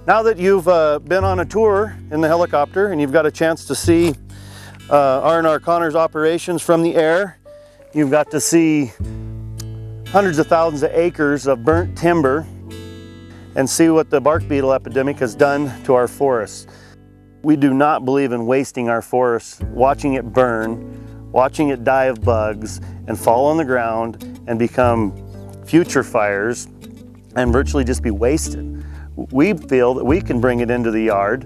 Now that you've been on a tour in the helicopter and you've got a chance to see R&R Connor's operations from the air, you've got to see hundreds of thousands of acres of burnt timber and see what the bark beetle epidemic has done to our forests. We do not believe in wasting our forests, watching it burn, watching it die of bugs and fall on the ground and become future fires and virtually just be wasted. We feel that we can bring it into the yard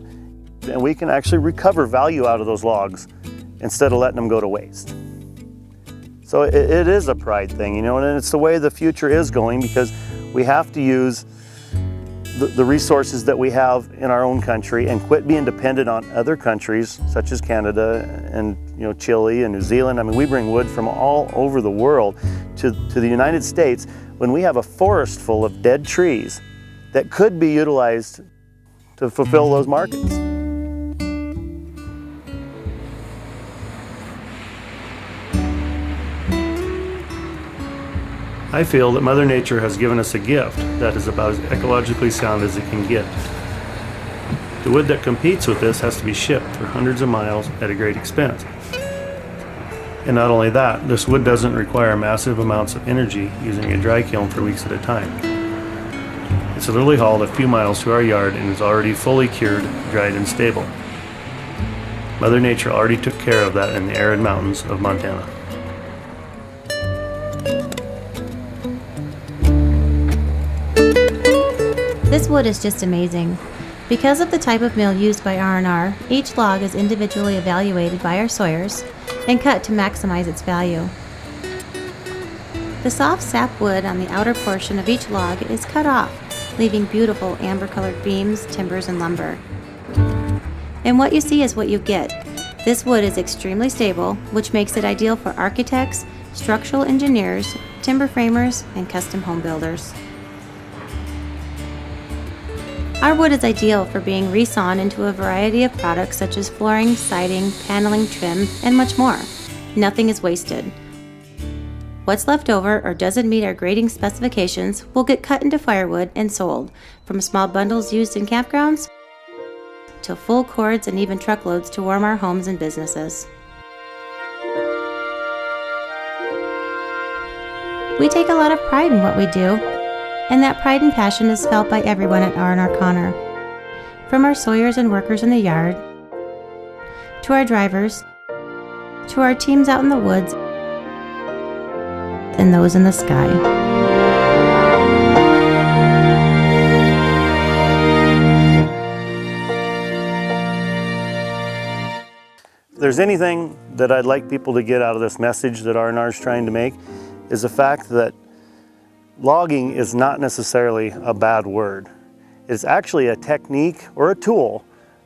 and we can actually recover value out of those logs instead of letting them go to waste. So it is a pride thing, you know, and it's the way the future is going, because we have to use the resources that we have in our own country and quit being dependent on other countries such as Canada and, you know, Chile and New Zealand. I mean, we bring wood from all over the world to the United States when we have a forest full of dead trees that could be utilized to fulfill those markets. I feel that Mother Nature has given us a gift that is about as ecologically sound as it can get. The wood that competes with this has to be shipped for hundreds of miles at a great expense. And not only that, this wood doesn't require massive amounts of energy using a dry kiln for weeks at a time. It's literally hauled a few miles to our yard and is already fully cured, dried, and stable. Mother Nature already took care of that in the arid mountains of Montana. This wood is just amazing. Because of the type of mill used by R&R, each log is individually evaluated by our sawyers and cut to maximize its value. The soft sap wood on the outer portion of each log is cut off, leaving beautiful amber-colored beams, timbers, and lumber. And what you see is what you get. This wood is extremely stable, which makes it ideal for architects, structural engineers, timber framers, and custom home builders. Our wood is ideal for being resawn into a variety of products such as flooring, siding, paneling, trim, and much more. Nothing is wasted. What's left over or doesn't meet our grading specifications will get cut into firewood and sold, from small bundles used in campgrounds to full cords and even truckloads to warm our homes and businesses. We take a lot of pride in what we do, and that pride and passion is felt by everyone at R&R Connor. From our sawyers and workers in the yard, to our drivers, to our teams out in the woods, and those in the sky. If there's anything that I'd like people to get out of this message that R&R is trying to make, is the fact that logging is not necessarily a bad word. It's actually a technique or a tool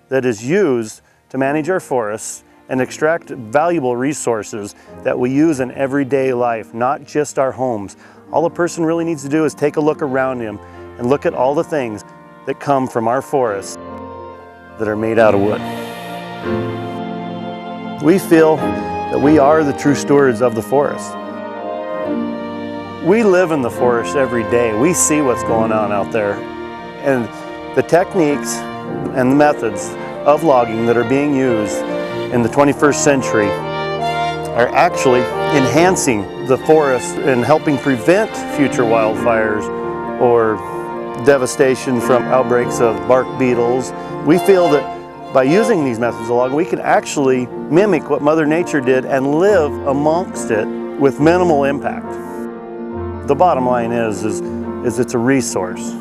that is used to manage our forests and extract valuable resources that we use in everyday life, not just our homes. All a person really needs to do is take a look around him and look at all the things that come from our forests that are made out of wood. We feel that we are the true stewards of the forest. We live in the forest every day. We see what's going on out there. And the techniques and the methods of logging that are being used in the 21st century are actually enhancing the forest and helping prevent future wildfires or devastation from outbreaks of bark beetles. We feel that by using these methods of logging, we can actually mimic what Mother Nature did and live amongst it with minimal impact. The bottom line is it's a resource.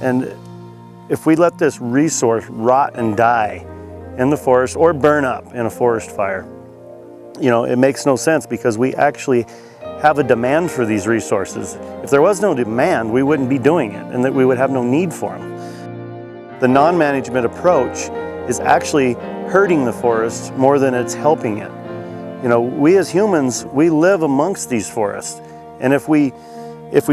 And if we let this resource rot and die in the forest or burn up in a forest fire, you know, it makes no sense, because we actually have a demand for these resources. If there was no demand, we wouldn't be doing it, and that we would have no need for them. The non-management approach is actually hurting the forest more than it's helping it. You know, we as humans, we live amongst these forests. And if we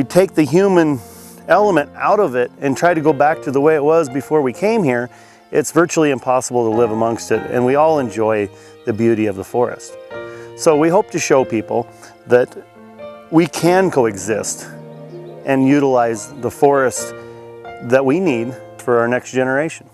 take the human element out of it and try to go back to the way it was before we came here, it's virtually impossible to live amongst it, and we all enjoy the beauty of the forest. So we hope to show people that we can coexist and utilize the forest that we need for our next generation.